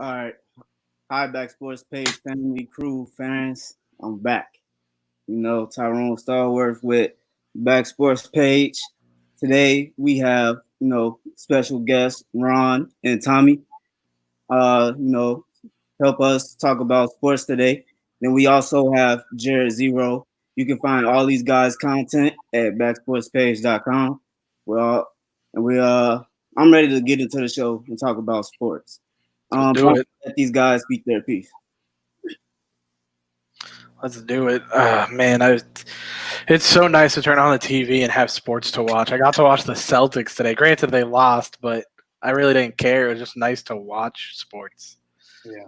All right. Hi, Back Sports Page family, crew, fans. I'm back. Tyrone Starworth with Back Sports Page. Today we have, special guests Ron and Tommy. Uh, you know, help us talk about sports today. Then we also have Jared Zero. You can find all these guys' content at backsportspage.com. Well, and I'm ready to get into the show and talk about sports. Let's So do I'm it. let these guys speak their piece. Let's do it. Man, it's so nice to turn on the TV and have sports to watch. I got to watch the Celtics today. Granted, they lost, but I really didn't care. It was just nice to watch sports. Yeah.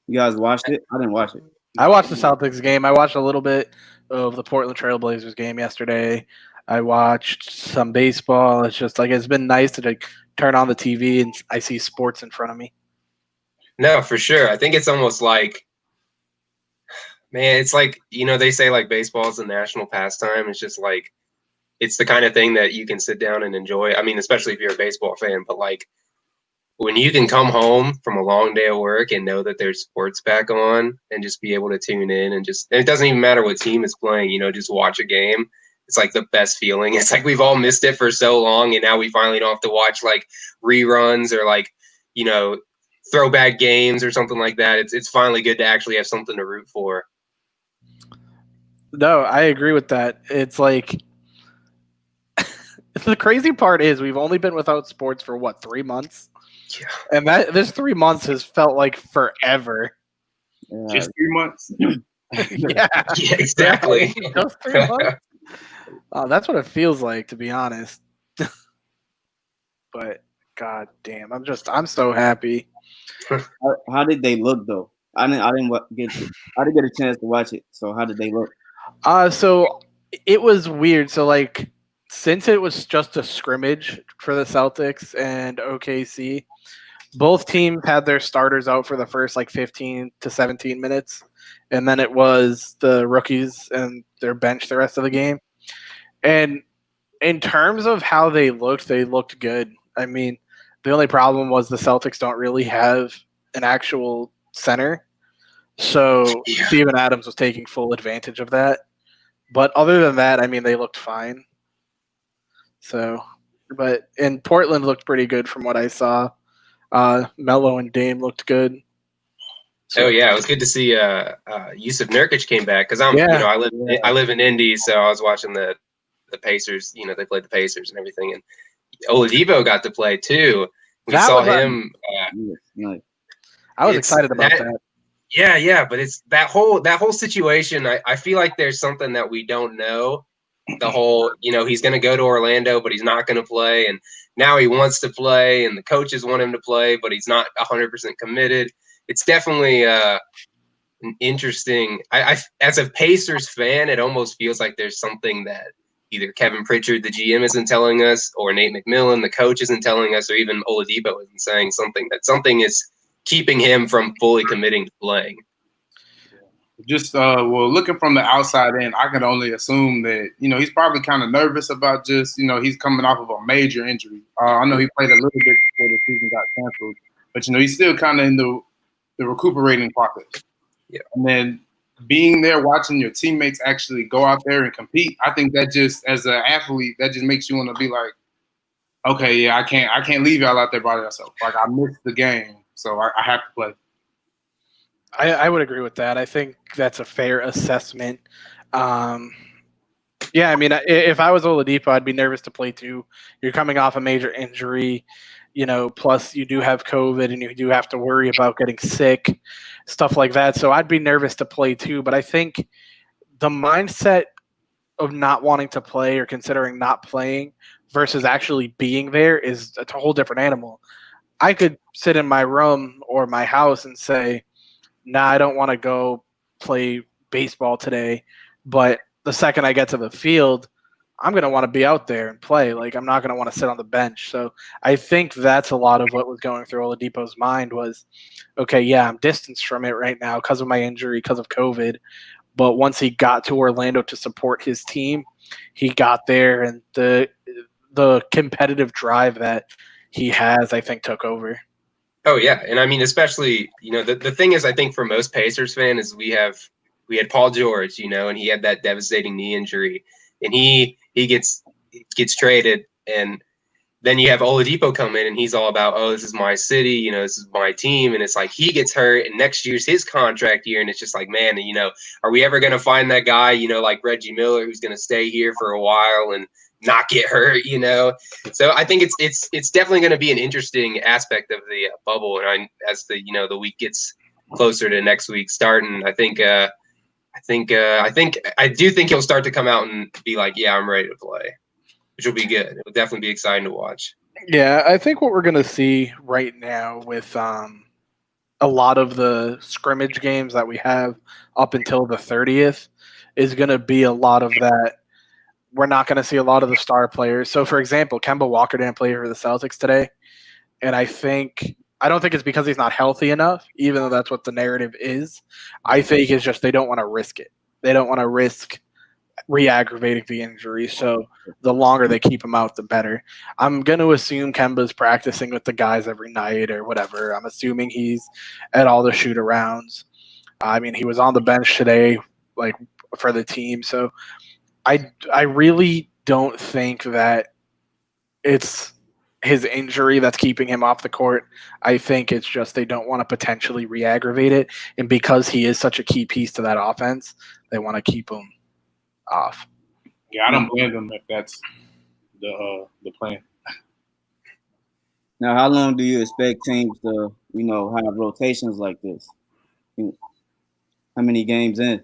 You guys watched it? I didn't watch it. I watched the Celtics game. I watched a little bit of the Portland Trailblazers game yesterday. I watched some baseball. It's just like it's been nice to turn on the TV and I see sports in front of me. No, for sure. I think it's almost like, man, it's like, they say like baseball is a national pastime. It's just like, it's the kind of thing that you can sit down and enjoy. I mean, especially if you're a baseball fan, but like when you can come home from a long day of work and know that there's sports back on and just be able to tune in and it doesn't even matter what team is playing, just watch a game. It's like the best feeling. It's like we've all missed it for so long, and now we finally don't have to watch like reruns or like, throwback games or something like that. It's finally good to actually have something to root for. No, I agree with that. It's like the crazy part is we've only been without sports for what, 3 months? Yeah. And this 3 months has felt like forever. Just 3 months. Yeah, exactly. Just 3 months. That's what it feels like, to be honest. But god damn, I'm so happy. How did they look though? I didn't get a chance to watch it. So how did they look? So it was weird. So like, since it was just a scrimmage for the Celtics and OKC, both teams had their starters out for the first like 15 to 17 minutes, and then it was the rookies and their bench the rest of the game. And in terms of how they looked good. I mean, the only problem was the Celtics don't really have an actual center. So Yeah. Steven Adams was taking full advantage of that. But other than that, I mean, they looked fine. So, but in Portland looked pretty good from what I saw. Melo and Dame looked good. So, it was good to see Yusuf Nurkic came back because I live in Indy, so I was watching the Pacers. They played the Pacers and everything, and Oladipo got to play too. We saw him. I was excited about that. Yeah, but it's that whole situation. I feel like there's something that we don't know. The whole, he's going to go to Orlando, but he's not going to play, and now he wants to play, and the coaches want him to play, but he's not 100% committed. It's definitely an interesting. I as a Pacers fan, it almost feels like there's something that either Kevin Pritchard, the GM, isn't telling us, or Nate McMillan, the coach, isn't telling us, or even Oladipo isn't saying something is keeping him from fully committing to playing. Just looking from the outside in, I can only assume that he's probably kind of nervous about just he's coming off of a major injury. I know he played a little bit before the season got canceled, but he's still kind of in the recuperating process. Yeah, and then being there, watching your teammates actually go out there and compete, I think that just as an athlete, that just makes you want to be like, okay, yeah, I can't leave y'all out there by yourself. Like I missed the game, so I have to play. I would agree with that. I think that's a fair assessment. Yeah, I mean, if I was Oladipo, I'd be nervous to play too. You're coming off a major injury, plus you do have COVID and you do have to worry about getting sick, stuff like that. So I'd be nervous to play too. But I think the mindset of not wanting to play or considering not playing versus actually being there is a whole different animal. I could sit in my room or my house and say, nah, I don't want to go play baseball today. But the second I get to the field, I'm going to want to be out there and play. Like, I'm not going to want to sit on the bench. So I think that's a lot of what was going through Oladipo's mind was, okay, yeah, I'm distanced from it right now because of my injury, because of COVID. But once he got to Orlando to support his team, he got there, and the competitive drive that he has, I think, took over. Oh yeah, and I mean, especially the thing is, I think for most Pacers fan is we had Paul George, and he had that devastating knee injury, and he gets traded, and then you have Oladipo come in, and he's all about, oh, this is my city, this is my team, and it's like he gets hurt, and next year's his contract year, and it's just like, man, are we ever gonna find that guy, like Reggie Miller, who's gonna stay here for a while and not get hurt? So I think it's definitely going to be an interesting aspect of the bubble, and as the week gets closer to next week starting, I do think he'll start to come out and be like, yeah, I'm ready to play, which will be good. It'll definitely be exciting to watch. Yeah, I think what we're going to see right now with a lot of the scrimmage games that we have up until the 30th is going to be a lot of that. We're not going to see a lot of the star players. So, for example, Kemba Walker didn't play for the Celtics today, and I don't think it's because he's not healthy enough, even though that's what the narrative is. I think it's just they don't want to risk it. They don't want to risk re-aggravating the injury. So the longer they keep him out, the better. I'm going to assume Kemba's practicing with the guys every night or whatever. I'm assuming he's at all the shoot-arounds. I mean, he was on the bench today, like for the team. So I really don't think that it's his injury that's keeping him off the court. I think it's just they don't want to potentially re-aggravate it, and because he is such a key piece to that offense, they want to keep him off. Yeah, I don't blame them if that's the plan. Now, how long do you expect teams to, have rotations like this? How many games in?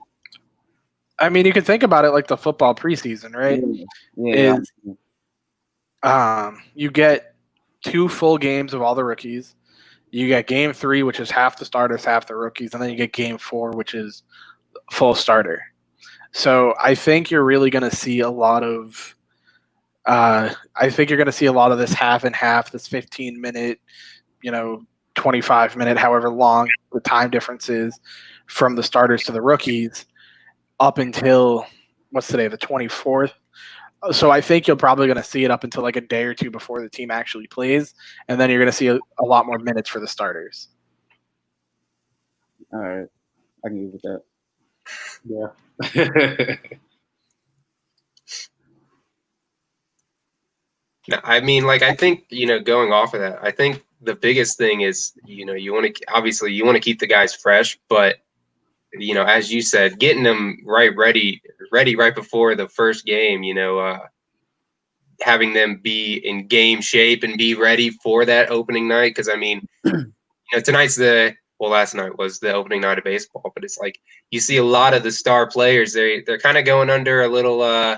I mean, you can think about it like the football preseason, right? Yeah. You get 2 full games of all the rookies. You get game 3, which is half the starters, half the rookies, and then you get game 4, which is full starter. So I think you're really going to see a lot of. I think you're going to see a lot of this half and half, this 15-minute, 25-minute, however long the time difference is from the starters to the rookies, up until what's today, the 24th. So I think you're probably going to see it up until like a day or two before the team actually plays, and then you're going to see a lot more minutes for the starters. All right, I can agree with that. Yeah. No, I mean, I think, going off of that, I think the biggest thing is, you want to keep the guys fresh, but, as you said, getting them ready right before the first game, having them be in game shape and be ready for that opening night. Cause I mean, last night was the opening night of baseball, but it's like, you see a lot of the star players, they're kind of going under a little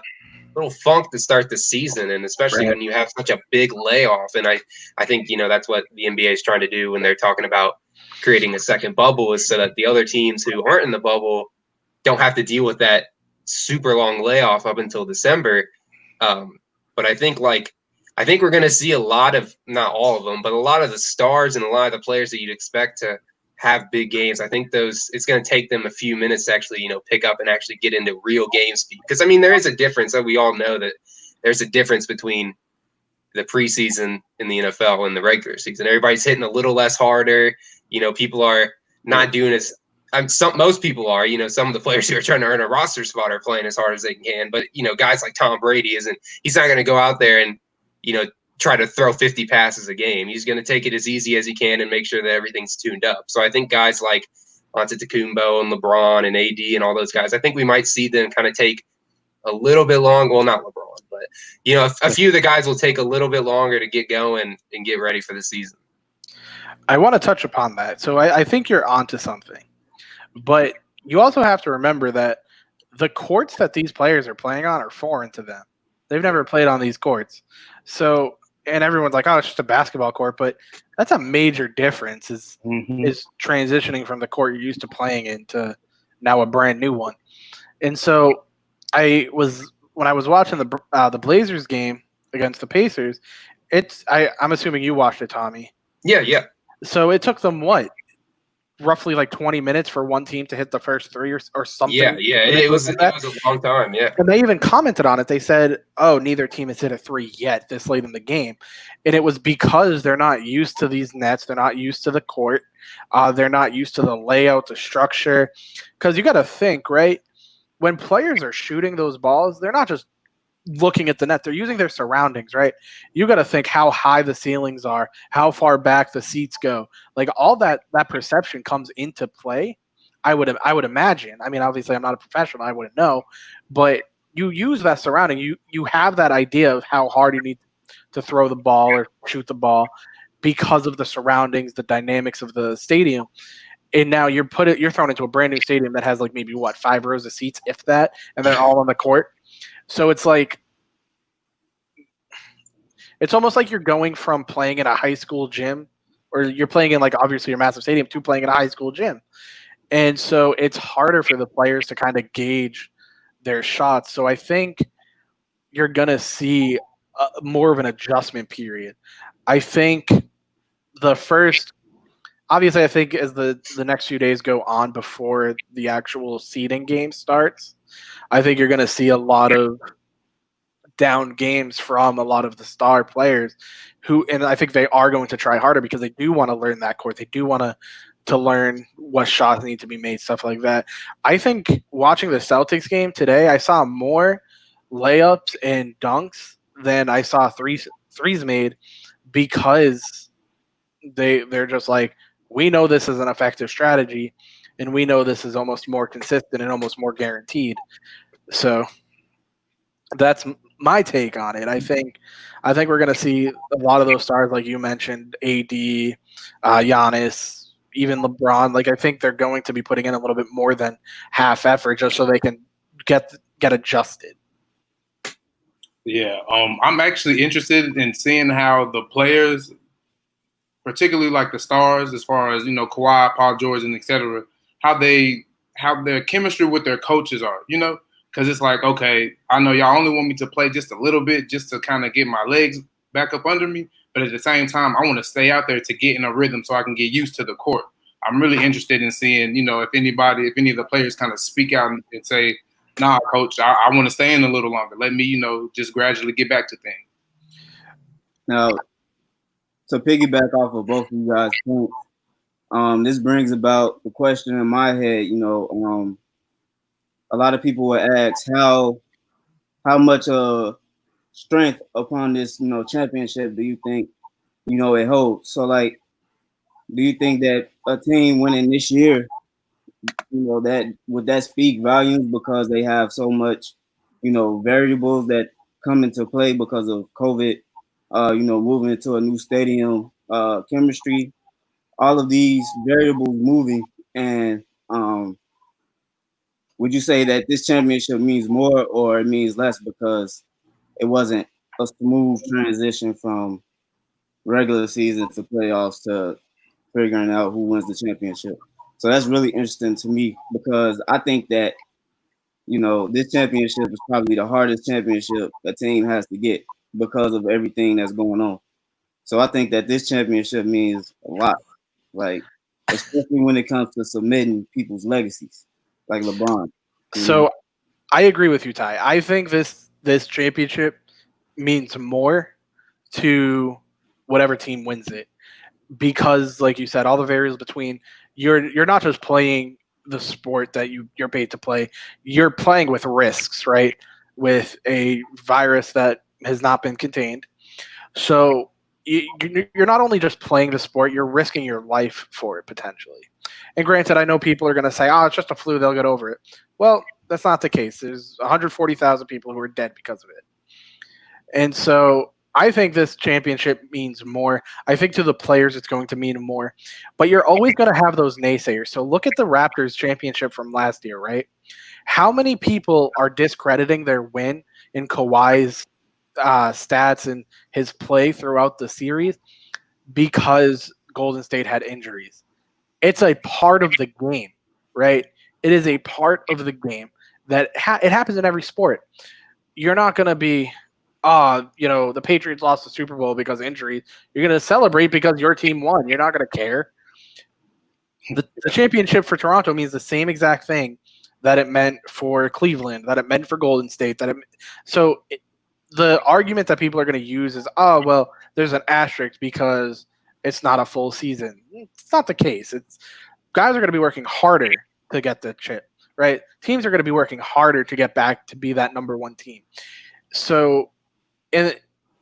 funk to start the season, and especially when you have such a big layoff. And I think that's what the NBA is trying to do when they're talking about creating a second bubble, is so that the other teams who aren't in the bubble don't have to deal with that super long layoff up until December. But I think we're going to see a lot of, not all of them, but a lot of the stars and a lot of the players that you'd expect to have big games. I think it's going to take them a few minutes to actually, pick up and actually get into real game speed. Because I mean, there is a difference. We all know that there's a difference between the preseason in the NFL and the regular season. Everybody's hitting a little less harder. People are not doing as most people are. Some of the players who are trying to earn a roster spot are playing as hard as they can. But guys like Tom Brady he's not going to go out there and try to throw 50 passes a game. He's going to take it as easy as he can and make sure that everything's tuned up. So I think guys like Antetokounmpo and LeBron and AD and all those guys, I think we might see them kind of take a little bit long. Well, not LeBron, but a few of the guys will take a little bit longer to get going and get ready for the season. I want to touch upon that. So I think you're onto something, but you also have to remember that the courts that these players are playing on are foreign to them. They've never played on these courts. So, and everyone's like, oh, it's just a basketball court, but that's a major difference is transitioning from the court you're used to playing in to now a brand new one. And so when I was watching the Blazers game against the Pacers, I'm assuming you watched it, Tommy. Yeah. So it took them roughly like 20 minutes for one team to hit the first three or something. Yeah, it was a long time. Yeah, and they even commented on it. They said, "Oh, neither team has hit a three yet this late in the game," and it was because they're not used to these nets. They're not used to the court. They're not used to the layout, the structure. Because you got to think, right? When players are shooting those balls, they're not just looking at the net. They're using their surroundings, right? You got to think how high the ceilings are, how far back the seats go. Like all that perception comes into play. I would imagine. I mean, obviously, I'm not a professional. I wouldn't know, but you use that surrounding. You have that idea of how hard you need to throw the ball or shoot the ball because of the surroundings, the dynamics of the stadium. And now you're thrown into a brand new stadium that has like maybe what 5 rows of seats, if that, and they're all on the court. So it's like it's almost like you're going from playing in a high school gym, or you're playing in like obviously your massive stadium, to playing in a high school gym. And so it's harder for the players to kind of gauge their shots. So I think you're going to see more of an adjustment period. I think the first, obviously, I think as the next few days go on before the actual seeding game starts, I think you're going to see a lot of down games from a lot of the star players and I think they are going to try harder because they do want to learn that court. They do want to learn what shots need to be made, stuff like that. I think watching the Celtics game today, I saw more layups and dunks than I saw threes made because they're just like, we know this is an effective strategy and we know this is almost more consistent and almost more guaranteed. So that's my take on it. I think we're going to see a lot of those stars, like you mentioned, AD, Giannis, even LeBron. Like I think they're going to be putting in a little bit more than half effort just so they can get adjusted. Yeah, I'm actually interested in seeing how the players, particularly like the stars, as far as Kawhi, Paul George, and etc., how their chemistry with their coaches are. Because it's like, okay, I know y'all only want me to play just a little bit, just to kind of get my legs back up under me, but at the same time, I want to stay out there to get in a rhythm so I can get used to the court. I'm really interested in seeing, if any of the players kind of speak out and say, nah, coach, I want to stay in a little longer. Let me, just gradually get back to things. Now, to piggyback off of both of you guys' points, this brings about the question in my head. A lot of people will ask how much strength upon this championship do you think it holds. So like, do you think that a team winning this year, that would that speak volumes because they have so much variables that come into play because of COVID, moving into a new stadium, chemistry, all of these variables moving, and would you say that this championship means more or it means less because it wasn't a smooth transition from regular season to playoffs to figuring out who wins the championship? So that's really interesting to me because I think that this championship is probably the hardest championship a team has to get because of everything that's going on. So I think that this championship means a lot, like especially when it comes to submitting people's legacies, like LeBron. So I agree with you, Ty. I think this championship means more to whatever team wins it because, like you said, all the variables between you're not just playing the sport that you're paid to play. You're playing with risks, right? With a virus that has not been contained. So you're not only just playing the sport, you're risking your life for it potentially. And granted, I know people are going to say, "Oh, it's just a flu; they'll get over it." Well, that's not the case. There's 140,000 people who are dead because of it, and so I think this championship means more. I think to the players, it's going to mean more. But you're always going to have those naysayers. So look at the Raptors championship from last year, right? How many people are discrediting their win in Kawhi's stats and his play throughout the series because Golden State had injuries? It's a part of the game, right? It is a part of the game that it happens in every sport. You're not going to be, the Patriots lost the Super Bowl because of injuries. You're going to celebrate because your team won. You're not going to care. The championship for Toronto means the same exact thing that it meant for Cleveland, that it meant for Golden State. The argument that people are going to use is, oh, well, there's an asterisk because it's not a full season. It's not the case. It's guys are going to be working harder to get the chip, right? Teams are going to be working harder to get back to be that number one team. So, and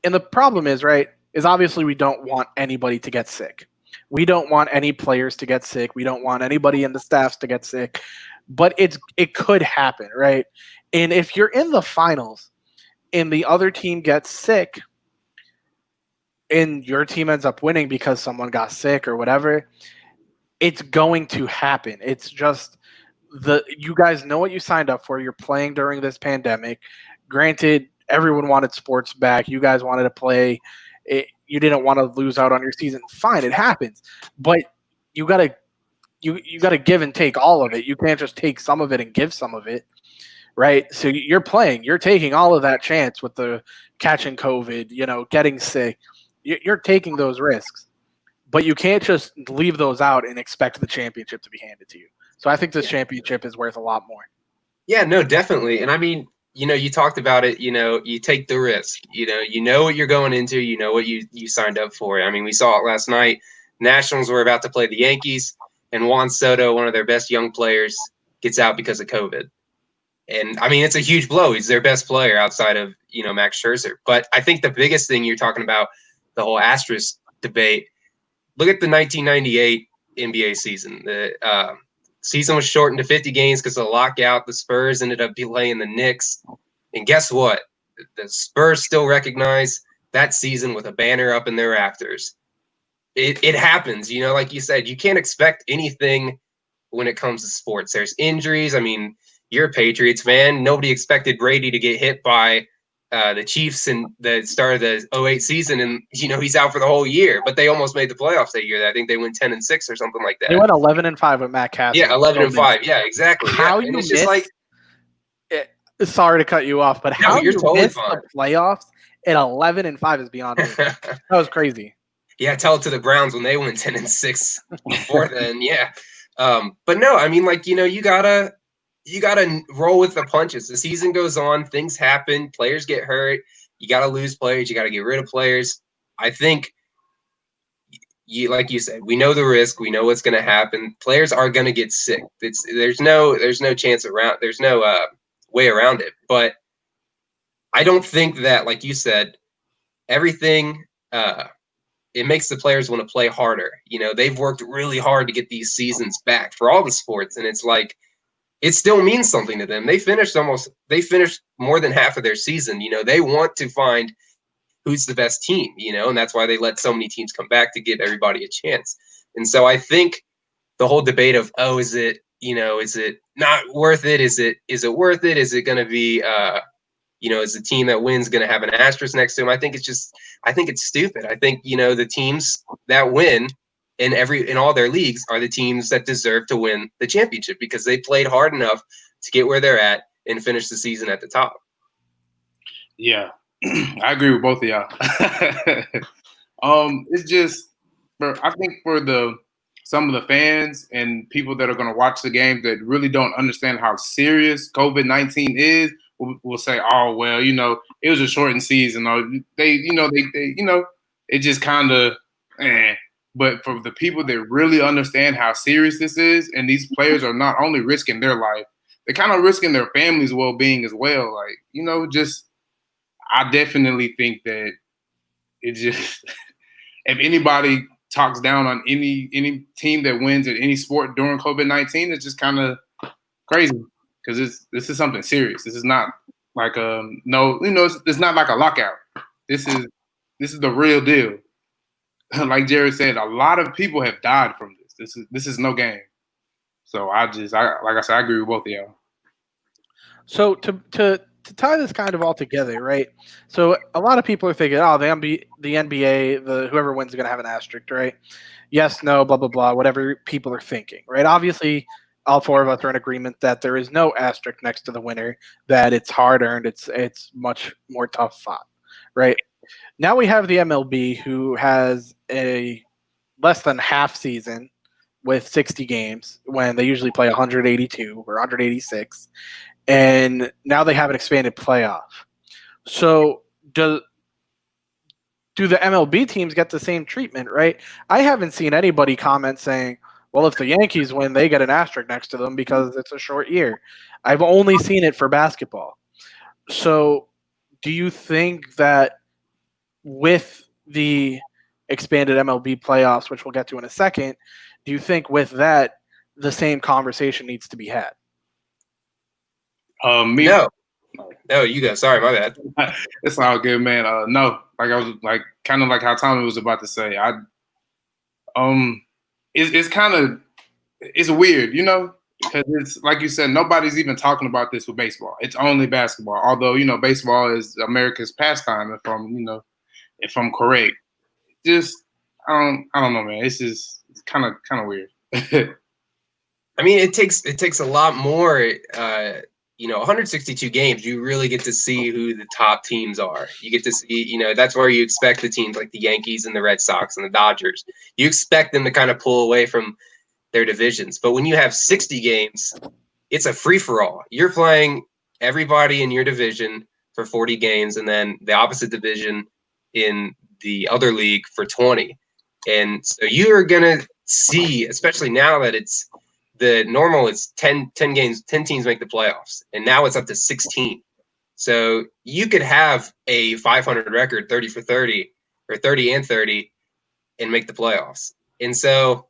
the problem is, right, is obviously we don't want anybody to get sick. We don't want any players to get sick. We don't want anybody in the staffs to get sick. But it could happen, right? And if you're in the finals and the other team gets sick and your team ends up winning because someone got sick or whatever, it's going to happen. It's just you guys know what you signed up for. You're playing during this pandemic. Granted, everyone wanted sports back. You guys wanted to play. You didn't want to lose out on your season. Fine, it happens. But you gotta give and take all of it. You can't just take some of it and give some of it, right? So you're playing. You're taking all of that chance with the catching COVID, getting sick. You're taking those risks. But you can't just leave those out and expect the championship to be handed to you. So I think this championship is worth a lot more. Yeah, no, definitely. And I mean, you talked about it, you take the risk, you know what you're going into, you know what you signed up for. I mean, we saw it last night. Nationals were about to play the Yankees, and Juan Soto, one of their best young players, gets out because of COVID. And I mean, it's a huge blow. He's their best player outside of, Max Scherzer. But I think the biggest thing you're talking about, the whole asterisk debate, look at the 1998 NBA season. The season was shortened to 50 games because of the lockout. The Spurs ended up playing the Knicks. And guess what? The Spurs still recognize that season with a banner up in their rafters. It happens, like you said, you can't expect anything when it comes to sports. There's injuries. I mean, you're a Patriots fan. Nobody expected Brady to get hit by the Chiefs in the start of the 2008 season, and he's out for the whole year. But they almost made the playoffs that year. I think they went 10-6 or something like that. They went 11-5 with Matt Castle. Yeah, 11-5. Yeah, exactly. How yeah. you it's just like, sorry to cut you off, but how you totally missed fine. the playoffs at 11-5 is beyond me. That was crazy. Yeah, tell it to the Browns when they went 10-6 before then. Yeah, but no, I mean, you gotta roll with the punches. The season goes on, things happen, players get hurt. You gotta lose players. You gotta get rid of players. I think, like you said, we know the risk. We know what's gonna happen. Players are gonna get sick. There's no chance around. There's no way around it. But I don't think that, like you said, everything. It makes the players want to play harder. They've worked really hard to get these seasons back for all the sports, and it's like it still means something to them. They finished more than half of their season. They want to find who's the best team, and that's why they let so many teams come back to give everybody a chance. And so I think the whole debate of, is it not worth it? Is it worth it? Is it going to be is the team that wins going to have an asterisk next to him? I think it's stupid. I think, the teams that win in all their leagues are the teams that deserve to win the championship because they played hard enough to get where they're at and finish the season at the top. Yeah, I agree with both of y'all. It's just, I think for some of the fans and people that are going to watch the game that really don't understand how serious COVID-19 is, will say, oh, well, it was a shortened season. Or they it just kind of, But for the people that really understand how serious this is, and these players are not only risking their life, they're kind of risking their family's well-being as well. I definitely think that it just, if anybody talks down on any team that wins at any sport during COVID-19, it's just kind of crazy. Because this is something serious. This is not like it's not like a lockout. This is the real deal. Like Jared said, a lot of people have died from this. This is no game. So like I said, I agree with both of y'all. So to tie this kind of all together, right? So a lot of people are thinking, oh, the NBA, whoever wins is going to have an asterisk, right? Yes, no, blah blah blah, whatever people are thinking, right? Obviously, all four of us are in agreement that there is no asterisk next to the winner, that it's hard earned, it's much more tough fought, right? Now we have the MLB, who has a less than half season with 60 games when they usually play 182 or 186, and now they have an expanded playoff. So do the MLB teams get the same treatment, right? I haven't seen anybody comment saying, well, if the Yankees win, they get an asterisk next to them because it's a short year. I've only seen it for basketball. So do you think that with the expanded MLB playoffs, which we'll get to in a second, do you think with that the same conversation needs to be had? No, you go. Sorry, my bad. It's all good, man. No, like I was like kind of like how Tommy was about to say. It's kind of it's weird, you know, because it's like you said, nobody's even talking about this with baseball. It's only basketball. Although baseball is America's pastime, if I'm correct. Just I don't know, man. It's kind of weird. I mean, it takes a lot more. 162 games, you really get to see who the top teams are. You get to see, that's where you expect the teams like the Yankees and the Red Sox and the Dodgers. You expect them to kind of pull away from their divisions. But when you have 60 games, it's a free-for-all. You're playing everybody in your division for 40 games and then the opposite division in the other league for 20. And so you are going to see, especially now that it's the normal, it's 10 games, 10 teams make the playoffs. And now it's up to 16. So you could have a 500 record, 30 for 30 or 30 and 30 and make the playoffs. And so,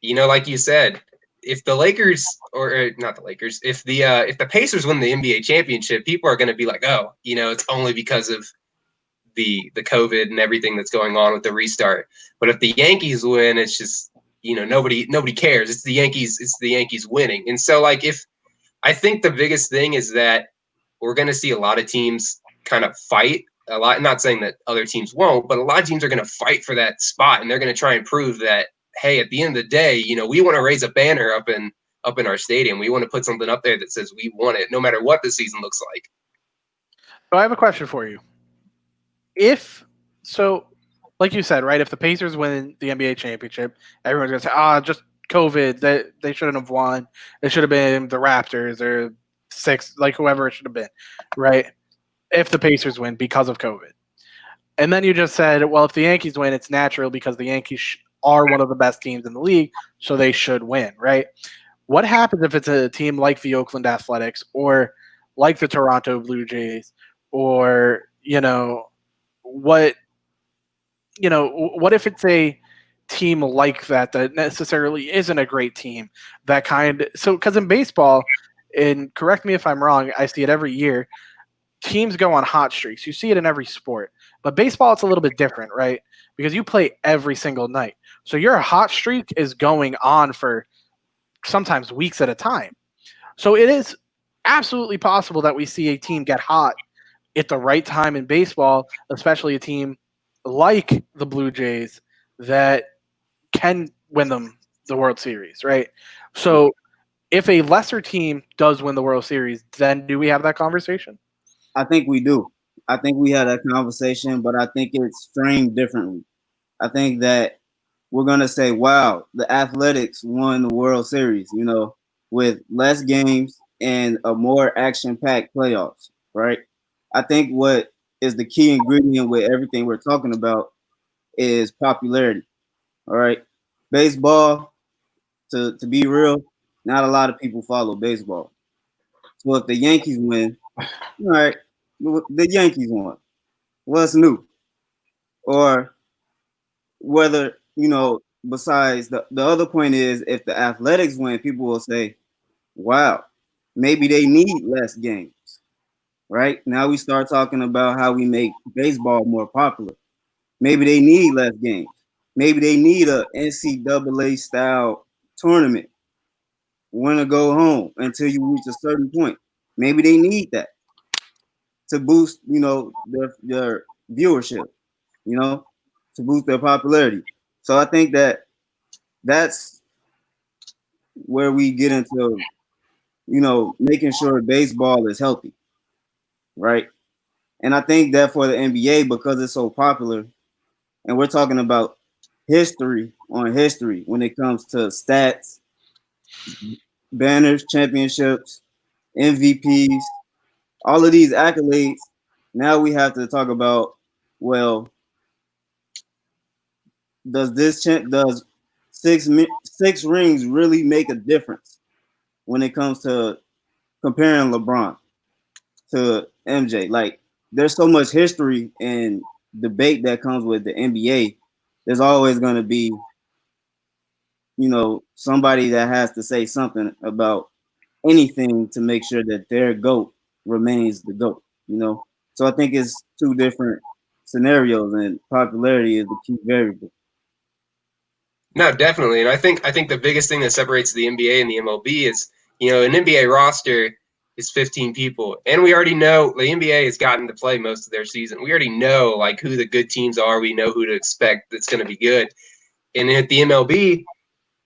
like you said, if the Lakers or not the Lakers, if the Pacers win the NBA championship, people are going to be like, oh, it's only because of the COVID and everything that's going on with the restart. But if the Yankees win, it's just, nobody cares. It's the Yankees winning. And so I think the biggest thing is that we're going to see a lot of teams kind of fight a lot. Not saying that other teams won't, but a lot of teams are going to fight for that spot, and they're going to try and prove that, hey, at the end of the day, we want to raise a banner up in our stadium. We want to put something up there that says we won it, no matter what the season looks like. So I have a question for you. Like you said, right, if the Pacers win the NBA championship, everyone's going to say, just COVID, they shouldn't have won. It should have been the Raptors or whoever it should have been, right? If the Pacers win because of COVID. And then you just said, well, if the Yankees win, it's natural because the Yankees are one of the best teams in the league, so they should win, right? What happens if it's a team like the Oakland Athletics or like the Toronto Blue Jays or, what if it's a team like that necessarily isn't a great team because in baseball, and correct me if I'm wrong, I see it every year, teams go on hot streaks. You see it in every sport, but baseball, it's a little bit different, right? Because you play every single night. So your hot streak is going on for sometimes weeks at a time. So it is absolutely possible that we see a team get hot at the right time in baseball, especially a team like the Blue Jays that can win them the World Series, right? So if a lesser team does win the World Series, then do we have that conversation? I think we do. I think we had that conversation, but I think it's framed differently. I think that we're going to say, wow, the Athletics won the World Series, with less games and a more action-packed playoffs, right? I think what is the key ingredient with everything we're talking about is popularity, all right? Baseball, to be real, not a lot of people follow baseball. So if the Yankees win, all right, the Yankees won. What's new? Or whether, besides the other point is if the Athletics win, people will say, wow, maybe they need less games, right? Now we start talking about how we make baseball more popular. Maybe they need less games. Maybe they need a NCAA style tournament, win or go home until you reach a certain point. Maybe they need that to boost, their viewership, to boost their popularity. So I think that's where we get into, making sure baseball is healthy, right? And I think that for the NBA, because it's so popular, and we're talking about history on history when it comes to stats, banners, championships, MVPs, all of these accolades. Now we have to talk about, well, does six rings really make a difference when it comes to comparing LeBron to MJ? Like, there's so much history and debate that comes with the NBA. There's always going to be, somebody that has to say something about anything to make sure that their GOAT remains the GOAT. So I think it's two different scenarios, and popularity is the key variable. No, definitely. And I think the biggest thing that separates the NBA and the MLB is, an NBA roster is 15 people. And we already know the NBA has gotten to play most of their season. We already know like who the good teams are. We know who to expect that's going to be good. And at the MLB,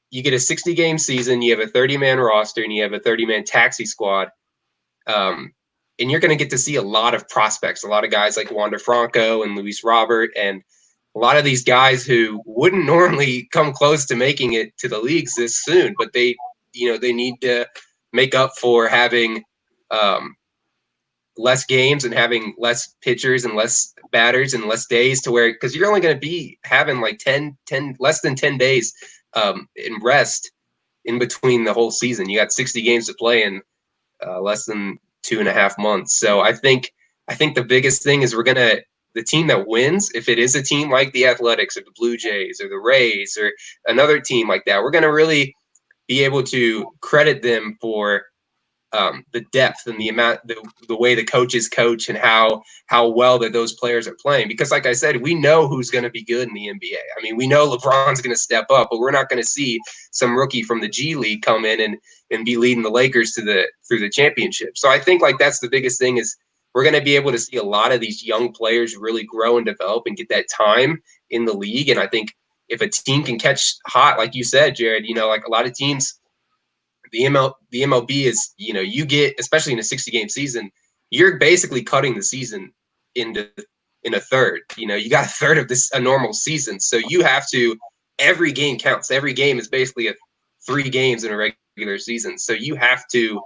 you get a 60-game season, you have a 30-man roster, and you have a 30-man taxi squad. And you're going to get to see a lot of prospects, a lot of guys like Wander Franco and Luis Robert, and a lot of these guys who wouldn't normally come close to making it to the leagues this soon, but they need to make up for having less games and having less pitchers and less batters and less days to where, because you're only going to be having like 10, less than 10 days in rest in between the whole season. You got 60 games to play in less than 2.5 months. So I think the biggest thing is the team that wins, if it is a team like the Athletics or the Blue Jays or the Rays or another team like that, we're going to really be able to credit them for the depth and the amount, the way the coaches coach and how well that those players are playing. Because like I said, we know who's going to be good in the NBA. I mean, we know LeBron's going to step up, but we're not going to see some rookie from the G League come in and be leading the Lakers through the championship. So I think like that's the biggest thing is we're going to be able to see a lot of these young players really grow and develop and get that time in the league. And I think if a team can catch hot, like you said, Jared, like a lot of teams, the MLB is, you get, especially in a 60-game season, you're basically cutting the season in a third. You got a third of a normal season. So you have to, every game counts. Every game is basically 3 games in a regular season. So you have to,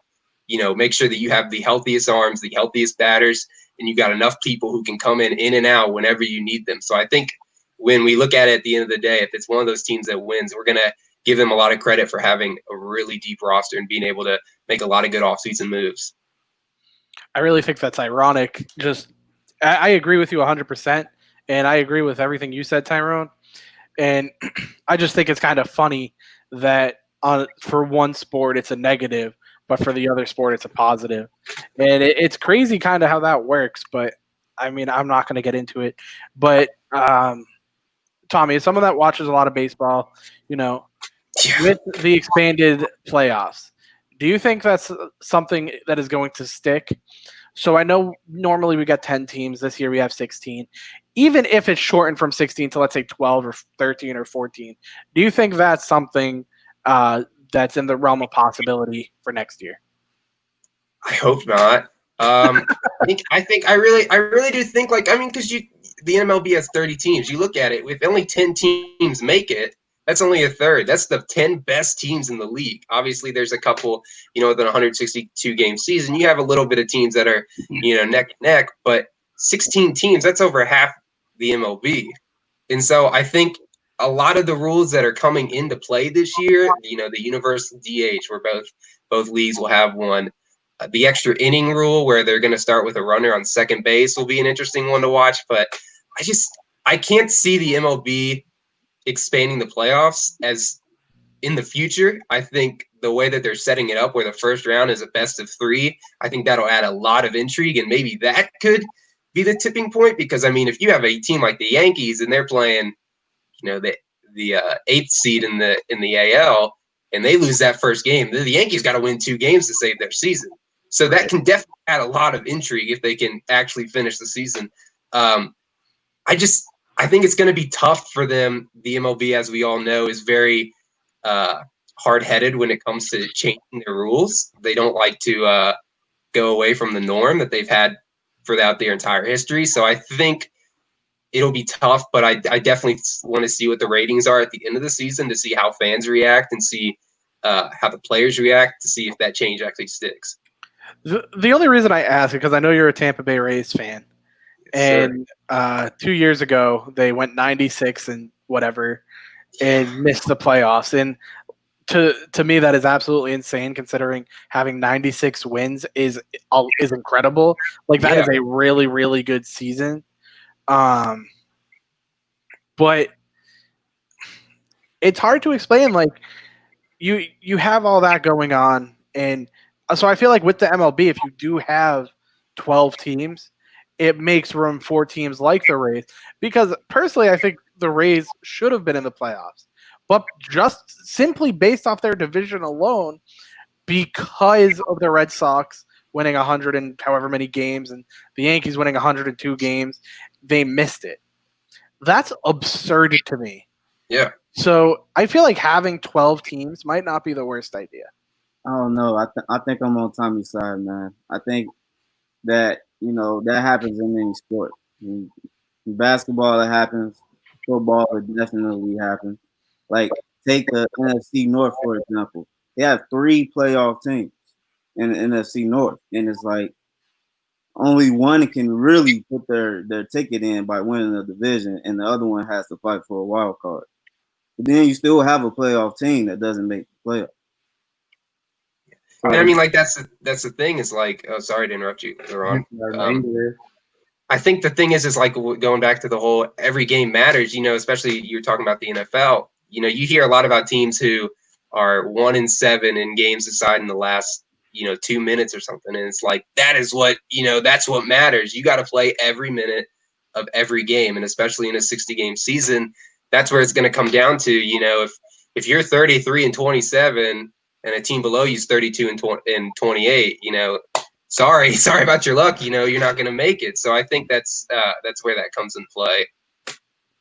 make sure that you have the healthiest arms, the healthiest batters, and you got enough people who can come in and out whenever you need them. So I think when we look at it at the end of the day, if it's one of those teams that wins, we're going to give them a lot of credit for having a really deep roster and being able to make a lot of good offseason moves. I really think that's ironic. I agree with you 100%, and I agree with everything you said, Tyrone. And I just think it's kind of funny that for one sport it's a negative, but for the other sport it's a positive. And it's crazy kind of how that works, but I mean, I'm not going to get into it. But Tommy, as someone that watches a lot of baseball, with the expanded playoffs, do you think that's something that is going to stick? So I know normally we got 10 teams. This year we have 16. Even if it's shortened from 16 to, let's say, 12 or 13 or 14, do you think that's something that's in the realm of possibility for next year? I hope not. I really do think because the MLB has 30 teams. You look at it, if only 10 teams make it, that's only a third. That's the 10 best teams in the league. Obviously, there's a couple, with an 162-game season. You have a little bit of teams that are, neck and neck, but 16 teams, that's over half the MLB. And so I think a lot of the rules that are coming into play this year, the universal DH, where both leagues will have one. The extra inning rule, where they're going to start with a runner on second base, will be an interesting one to watch. But I can't see the MLB expanding the playoffs as in the future. I think the way that they're setting it up, where the first round is a best of 3, I think that'll add a lot of intrigue, and maybe that could be the tipping point. Because I mean, if you have a team like the Yankees and they're playing, the 8th seed in the AL, and they lose that first game, the Yankees got to win 2 games to save their season. So that can definitely add a lot of intrigue if they can actually finish the season. I think it's going to be tough for them. The MLB, as we all know, is very hard-headed when it comes to changing their rules. They don't like to go away from the norm that they've had throughout their entire history. So I think it'll be tough, but I definitely want to see what the ratings are at the end of the season to see how fans react and see how the players react to see if that change actually sticks. The only reason I ask is because I know you're a Tampa Bay Rays fan, Yes, and 2 years ago they went 96 and whatever and missed the playoffs. And to me, that is absolutely insane. Considering having 96 wins is incredible. Like that is a really really good season. But it's hard to explain. Like you have all that going on, and so I feel like with the MLB, if you do have 12 teams, it makes room for teams like the Rays. Because personally, I think the Rays should have been in the playoffs, but just simply based off their division alone, because of the Red Sox winning 100 and however many games, and the Yankees winning 102 games, they missed it. That's absurd to me. Yeah. So I feel like having 12 teams might not be the worst idea. I don't know. I think I'm on Tommy's side, man. I think that that happens in any sport. In basketball, it happens. Football, it definitely happens. Like take the NFC North for example. They have 3 playoff teams in the NFC North, and it's like only one can really put their ticket in by winning the division, and the other one has to fight for a wild card. But then you still have a playoff team that doesn't make the playoff. So, and I mean, like that's the thing is like, oh, sorry to interrupt you, LeRon. I think the thing is like going back to the whole every game matters. Especially you're talking about the NFL. You hear a lot about teams who are 1-7 in games decided in the last 2 minutes or something, and it's like that is what that's what matters. You got to play every minute of every game, and especially in a 60-game season. That's where it's going to come down to, if you're 33-27 and a team below you is 32 and 28, sorry about your luck. You're not going to make it. So I think that's where that comes in play.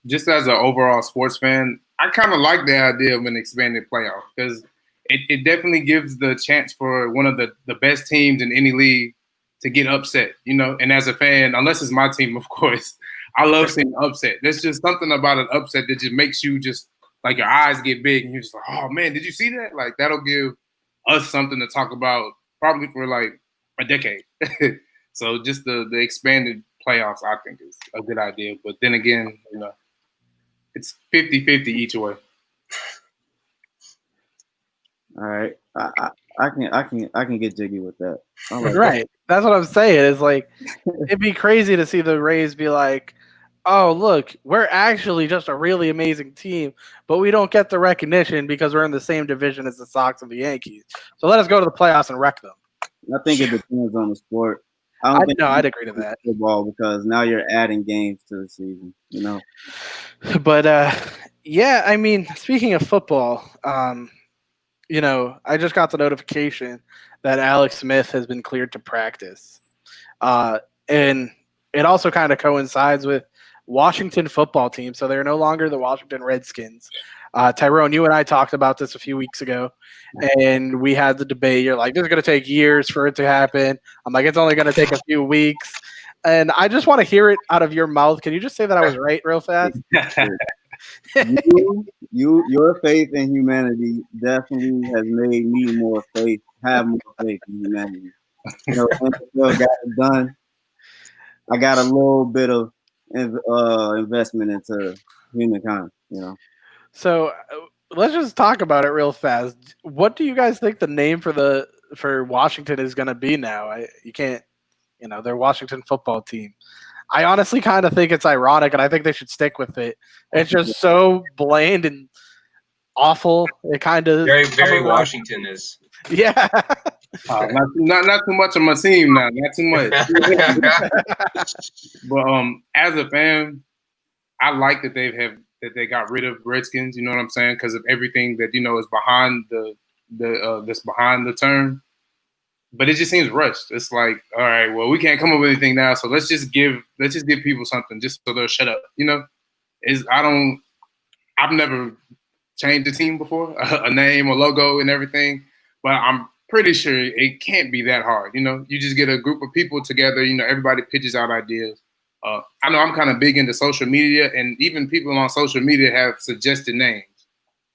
Just as an overall sports fan, I kind of like the idea of an expanded playoff because it definitely gives the chance for one of the best teams in any league to get upset, And as a fan, unless it's my team, of course, I love seeing upset. There's just something about an upset that just makes you just like your eyes get big and you're just like, oh man, did you see that? Like that'll give us something to talk about probably for like a decade. So just the expanded playoffs, I think is a good idea. But then again, it's 50-50 each way. all right, I can get jiggy with that. Right. That's what I'm saying. It's like it'd be crazy to see the Rays be like, oh, look, we're actually just a really amazing team, but we don't get the recognition because we're in the same division as the Sox and the Yankees. So let us go to the playoffs and wreck them. I think it depends on the sport. I'd agree to that. Football because now you're adding games to the season, But yeah, I mean, speaking of football, I just got the notification that Alex Smith has been cleared to practice, and it also kind of coincides with Washington football team, so they're no longer the Washington Redskins. Tyrone, you and I talked about this a few weeks ago, and we had the debate. You're like, this is going to take years for it to happen. I'm like, it's only going to take a few weeks. And I just want to hear it out of your mouth. Can you just say that I was right real fast? Your faith in humanity definitely has made me have more faith in humanity. NFL got it done. I got a little bit of investment into humankind, So let's just talk about it real fast. What do you guys think the name for Washington is going to be now? You can't, they're Washington football team. I honestly kind of think it's ironic, and I think they should stick with it. It's just so bland and awful. It kind of very, very Washington is. Yeah. Not too much of my team now. Not too much. But as a fan, I like that they got rid of Redskins. You know what I'm saying? Because of everything that is behind that's behind the term. But it just seems rushed. It's like, all right, well, we can't come up with anything now, so let's just give people something just so they'll shut up. I've never changed the team before, a name, a logo, and everything. But I'm pretty sure it can't be that hard. You just get a group of people together. Everybody pitches out ideas. I know I'm kind of big into social media, and even people on social media have suggested names,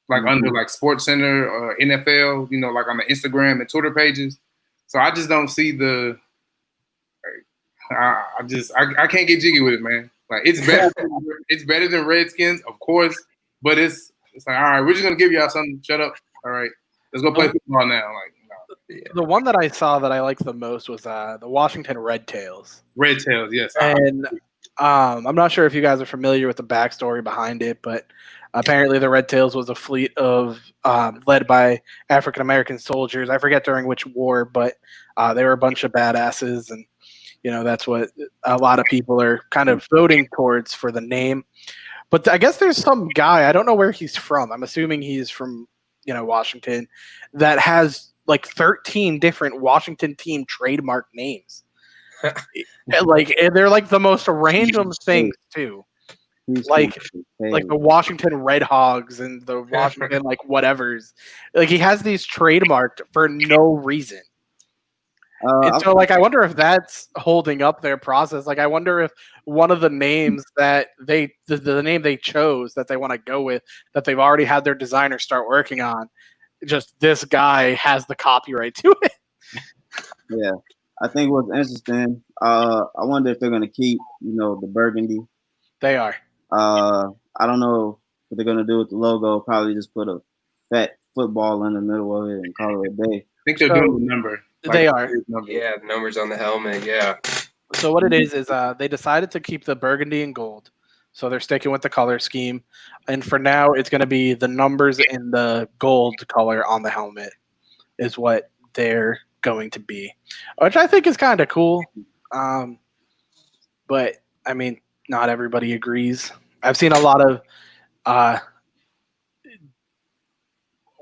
like under like Sports Center or NFL, like on the Instagram and Twitter pages. So I just don't see the. I can't get jiggy with it, man. Like it's better than Redskins, of course, but it's like, all right, we're just gonna give y'all something. Shut up. All right, let's go play football now. Like, no. The one that I saw that I liked the most was the Washington Red Tails. Red Tails, yes. And I'm not sure if you guys are familiar with the backstory behind it, but apparently the Red Tails was a fleet of led by African American soldiers. I forget during which war, but they were a bunch of badasses, and that's what a lot of people are kind of voting towards for the name. But I guess there's some guy, I don't know where he's from. I'm assuming he's from Washington, that has like 13 different Washington team trademark names. Like they're like the most random things too. Like the Washington Red Hogs and the Washington like whatevers. Like he has these trademarked for no reason. And so like I wonder if that's holding up their process. Like I wonder if one of the names that the name they chose that they want to go with, that they've already had their designer start working on, just this guy has the copyright to it. Yeah. I think what's interesting, I wonder if they're going to keep, the burgundy. They are. I don't know what they're going to do with the logo. Probably just put a fat football in the middle of it and call it a day. I think they're doing the number. They are. Yeah, the numbers on the helmet, yeah. So what it is they decided to keep the burgundy and gold. So they're sticking with the color scheme. And for now, it's going to be the numbers in the gold color on the helmet is what they're going to be, which I think is kind of cool. But, I mean, not everybody agrees. I've seen a lot of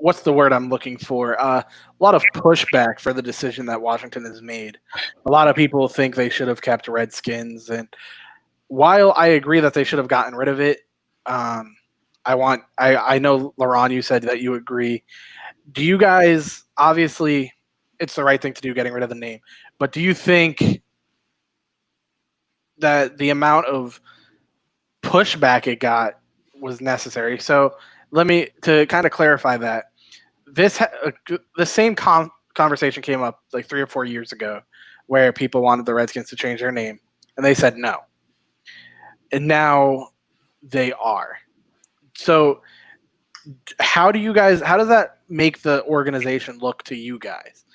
what's the word I'm looking for? A lot of pushback for the decision that Washington has made. A lot of people think they should have kept Redskins, and while I agree that they should have gotten rid of it, I know LeRon, you said that you agree. Do you guys, obviously it's the right thing to do getting rid of the name, but do you think that the amount of pushback it got was necessary? So to kind of clarify that, the same conversation came up like 3 or 4 years ago where people wanted the Redskins to change their name, and they said no. And now they are. So how does that make the organization look to you guys?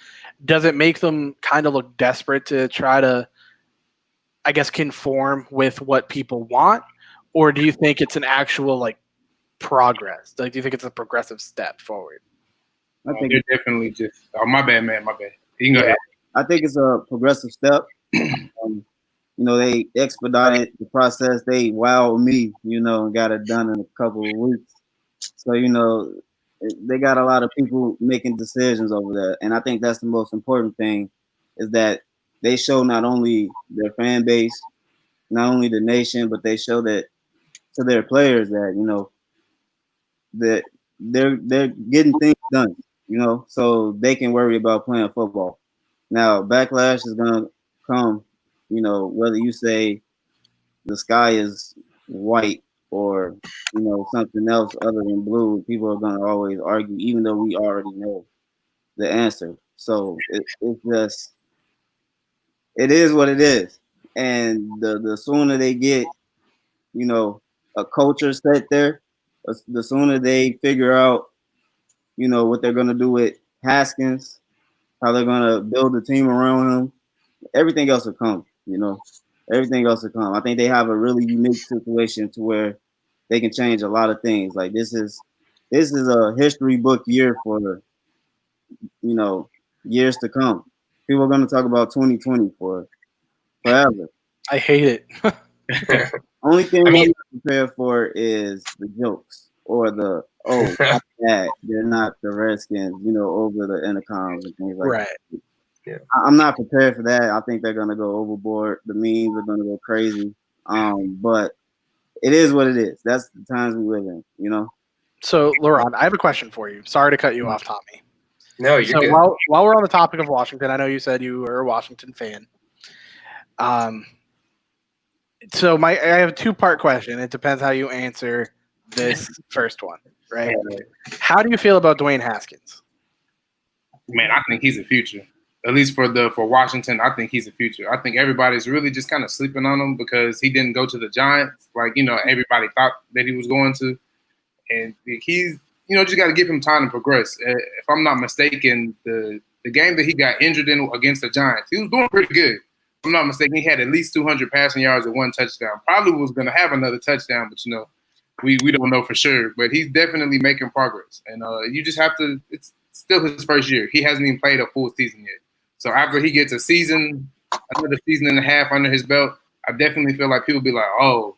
Does it make them kind of look desperate to try to, I guess, conform with what people want? Or do you think it's an actual like progress? Like, do you think it's a progressive step forward? I think they're definitely just. Oh, my bad, man. My bad. You can go ahead. I think it's a progressive step. They expedited the process. They wowed me, and got it done in a couple of weeks. So, they got a lot of people making decisions over there. And I think that's the most important thing, is that they show not only their fan base, not only the nation, but they show that to their players that, that they're getting things done, so they can worry about playing football. Now, backlash is going to come, whether you say the sky is white or, something else other than blue, people are going to always argue, even though we already know the answer. So it is what it is. And the sooner they get, a culture set there, the sooner they figure out, what they're going to do with Haskins, how they're going to build a team around him, everything else will come, everything else will come. I think they have a really unique situation to where they can change a lot of things. Like this is a history book year for, years to come. People are going to talk about 2020 for forever. I hate it. Only thing I'm prepared for is the jokes or the they're not the Redskins, over the intercoms and things like that. Yeah. I'm not prepared for that. I think they're gonna go overboard. The memes are gonna go crazy. But it is what it is. That's the times we live in, So, LeRon, I have a question for you. Sorry to cut you off, Tommy. No, you're good. While we're on the topic of Washington, I know you said you were a Washington fan. So I have a two-part question. It depends how you answer this first one, right? How do you feel about Dwayne Haskins? Man, I think he's a future. At least for Washington, I think he's a future. I think everybody's really just kind of sleeping on him because he didn't go to the Giants like everybody thought that he was going to, and he's just got to give him time to progress. If I'm not mistaken, the game that he got injured in against the Giants, he was doing pretty good. If I'm not mistaken, he had at least 200 passing yards and 1 touchdown. Probably was going to have another touchdown, but we don't know for sure. But he's definitely making progress, and you just have to. It's still his first year. He hasn't even played a full season yet. So after he gets another season and a half under his belt, I definitely feel like people be like, "Oh,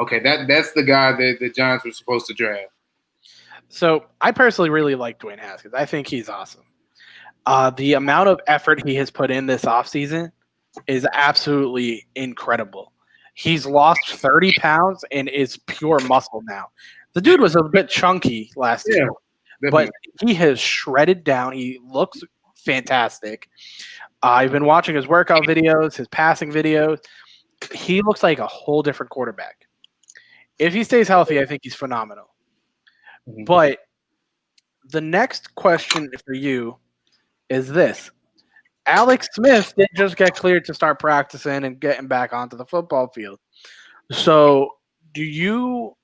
okay, that's the guy that the Giants were supposed to draft." So I personally really like Dwayne Haskins. I think he's awesome. The amount of effort he has put in this offseason is absolutely incredible. He's lost 30 pounds and is pure muscle now. The dude was a bit chunky last year, but he has shredded down. He looks fantastic. I've been watching his workout videos, his passing videos. He looks like a whole different quarterback. If he stays healthy, I think he's phenomenal. Mm-hmm. But the next question for you is this. Alex Smith did just get cleared to start practicing and getting back onto the football field. So do you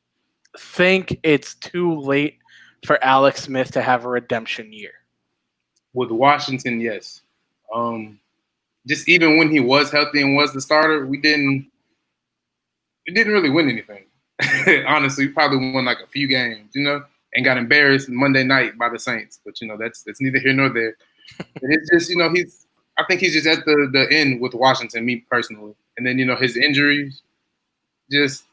think it's too late for Alex Smith to have a redemption year? With Washington, yes. Just even when he was healthy and was the starter, we didn't really win anything. Honestly, we probably won like a few games, and got embarrassed Monday night by the Saints. But that's neither here nor there. It's just I think he's just at the end with Washington, me personally. And then his injuries, just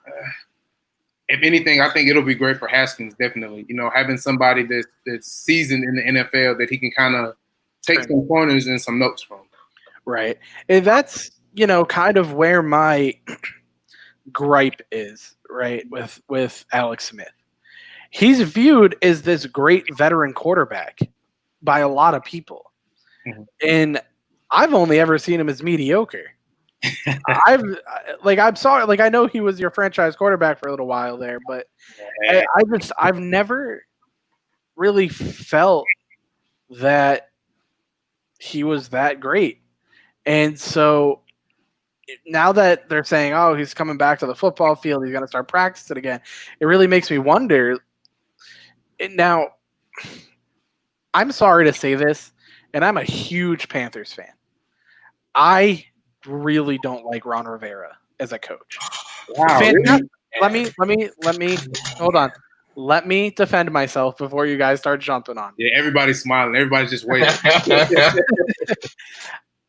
if anything, I think it'll be great for Haskins. Definitely, having somebody that's seasoned in the NFL that he can kind of take some pointers and some notes from. Right. And that's, kind of where my gripe is, right, with Alex Smith. He's viewed as this great veteran quarterback by a lot of people. Mm-hmm. And I've only ever seen him as mediocre. I'm sorry, I know he was your franchise quarterback for a little while there, but I've never really felt that he was that great. And so now that they're saying, oh, he's coming back to the football field, he's going to start practicing again, it really makes me wonder. Now, I'm sorry to say this, and I'm a huge Panthers fan. I really don't like Ron Rivera as a coach. Wow. Really? Let me hold on. Let me defend myself before you guys start jumping on me. Yeah, everybody's smiling. Everybody's just waiting.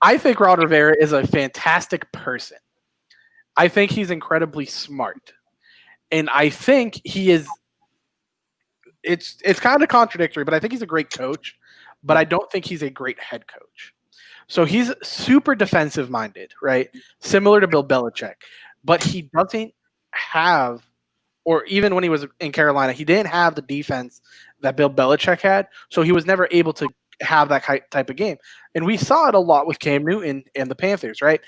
I think Ron Rivera is a fantastic person. I think he's incredibly smart. And I think he is – it's kind of contradictory, but I think he's a great coach, but I don't think he's a great head coach. So he's super defensive-minded, right? Similar to Bill Belichick. But he doesn't have – or even when he was in Carolina, he didn't have the defense that Bill Belichick had, so he was never able to have that type of game. And we saw it a lot with Cam Newton and the Panthers, right?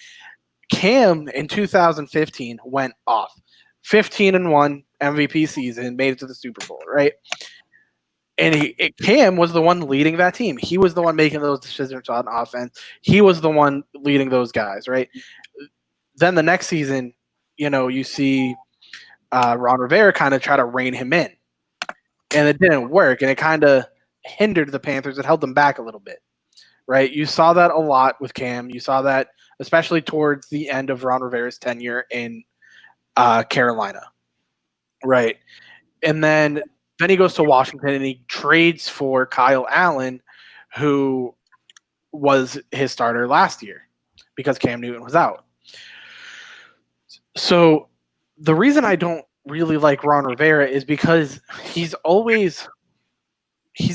Cam in 2015 went off. 15-1 MVP season, made it to the Super Bowl, right? And Cam was the one leading that team. He was the one making those decisions on offense. He was the one leading those guys, right? Then the next season, you see Ron Rivera kind of try to rein him in. And it didn't work, and it kind of hindered the Panthers. It held them back a little bit, right? You saw that a lot with Cam. You saw that especially towards the end of Ron Rivera's tenure in Carolina, right? And then he goes to Washington, and he trades for Kyle Allen, who was his starter last year because Cam Newton was out. So the reason I don't really like Ron Rivera is because he's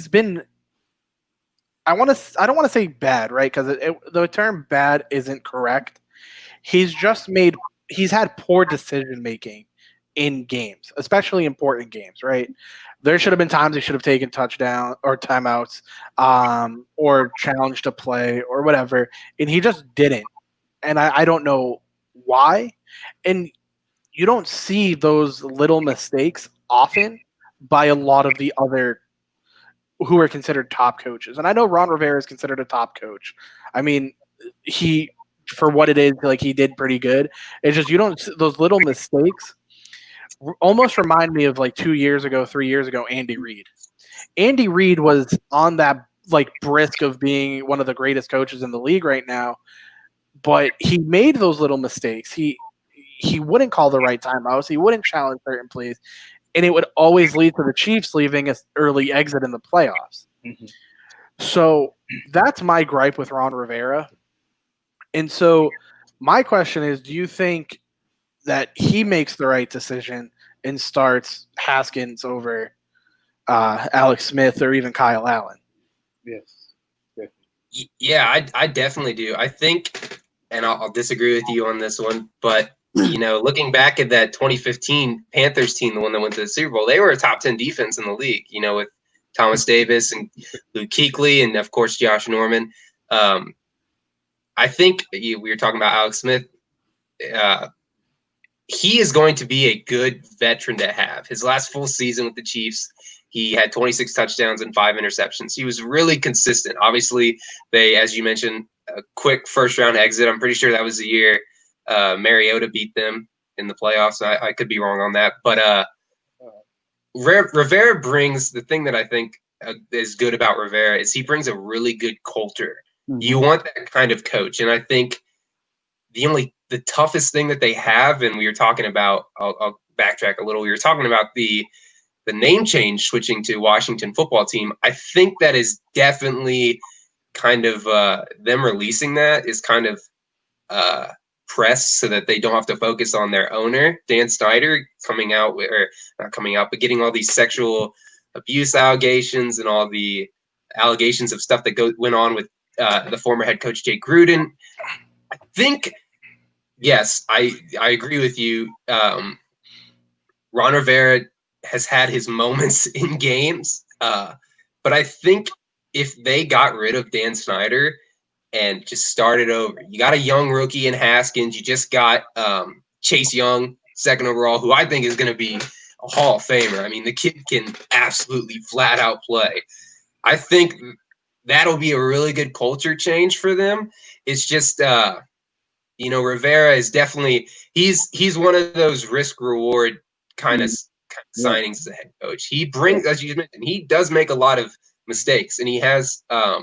been I don't want to say bad, right? Because the term bad isn't correct. He's had poor decision making in games, especially important games, right? There should have been times he should have taken touchdown or timeouts, or challenged to play or whatever, and he just didn't. And I don't know why. And you don't see those little mistakes often by a lot of the other who are considered top coaches. And I know Ron Rivera is considered a top coach. I mean, he, for what it is, like, he did pretty good. It's just you don't, those little mistakes almost remind me of like 2 years ago, 3 years ago, Andy Reid. Andy Reid was on that like brisk of being one of the greatest coaches in the league right now, but he made those little mistakes. He wouldn't call the right timeouts. He wouldn't challenge certain plays, and it would always lead to the Chiefs leaving an early exit in the playoffs. Mm-hmm. So that's my gripe with Ron Rivera. And so my question is, do you think that he makes the right decision and starts Haskins over Alex Smith or even Kyle Allen? Yes. Yeah, I definitely do. I think, and I'll disagree with you on this one, but looking back at that 2015 Panthers team, the one that went to the Super Bowl, they were a top 10 defense in the league. With Thomas Davis and Luke Kuechly and of course Josh Norman. I think we were talking about Alex Smith. He is going to be a good veteran to have. His last full season with the Chiefs, he had 26 touchdowns and 5 interceptions. He was really consistent. Obviously, they, as you mentioned, a quick first-round exit. I'm pretty sure that was the year Mariota beat them in the playoffs. I could be wrong on that. But Rivera brings – the thing that I think is good about Rivera is he brings a really good culture. Mm-hmm. You want that kind of coach. And I think the toughest thing that they have, and we were talking about – I'll backtrack a little. We were talking about the name change switching to Washington football team. I think that is definitely kind of them releasing that is kind of press so that they don't have to focus on their owner, Dan Snyder, coming out with, or not coming out, but getting all these sexual abuse allegations and all the allegations of stuff that went on with the former head coach Jay Gruden. I think, yes, I agree with you. Ron Rivera has had his moments in games, but I think if they got rid of Dan Snyder and just started over, you got a young rookie in Haskins, you just got Chase Young, 2nd overall, who I think is going to be a Hall of Famer. I mean, the kid can absolutely flat out play. I think that'll be a really good culture change for them. It's just, Rivera is definitely, he's one of those risk reward kind of signings as a head coach. He brings, as you mentioned, he does make a lot of mistakes, and he has a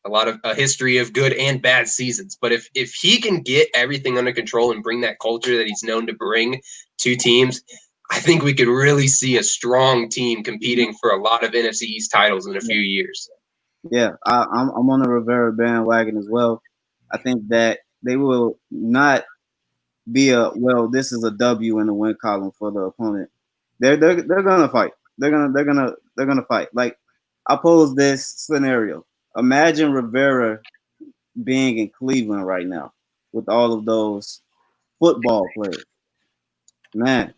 lot of a history of good and bad seasons. But if he can get everything under control and bring that culture that he's known to bring to teams, I think we could really see a strong team competing for a lot of NFC East titles in a few years. Yeah, I'm on the Rivera bandwagon as well. I think that they will not be this is a W in the win column for the opponent. They're gonna fight. They're gonna fight. Like, I pose this scenario. Imagine Rivera being in Cleveland right now with all of those football players. Man,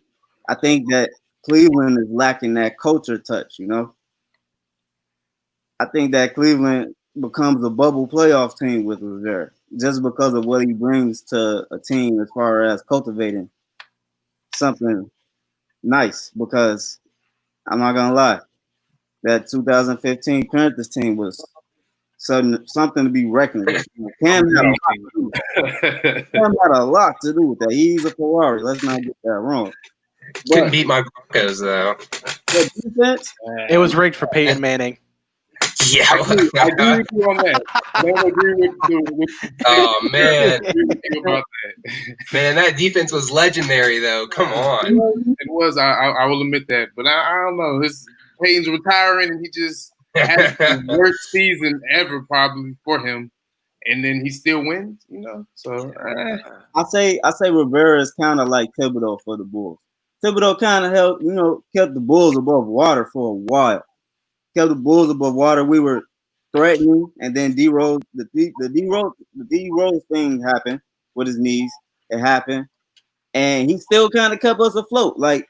I think that Cleveland is lacking that culture touch, I think that Cleveland becomes a bubble playoff team with Rivera just because of what he brings to a team as far as cultivating something nice. Because I'm not going to lie, that 2015 Panthers team was something to be reckoned with. Cam had a lot to do with that. He's a Ferrari. Let's not get that wrong. Couldn't beat my Broncos, though. The defense, it was rigged for Peyton Manning. Yeah, I agree with you on that. I don't agree with oh man, about that. Man, that defense was legendary, though. Come on, it was. I will admit that, but I don't know. Peyton's retiring, and he just had the worst season ever probably for him, and then he still wins. So I say Rivera is kind of like Thibodeau for the Bulls. Thibodeau kind of helped, kept the Bulls above water for a while. Kept the Bulls above water. We were threatening, and then D Rose thing happened with his knees. It happened, and he still kind of kept us afloat. Like,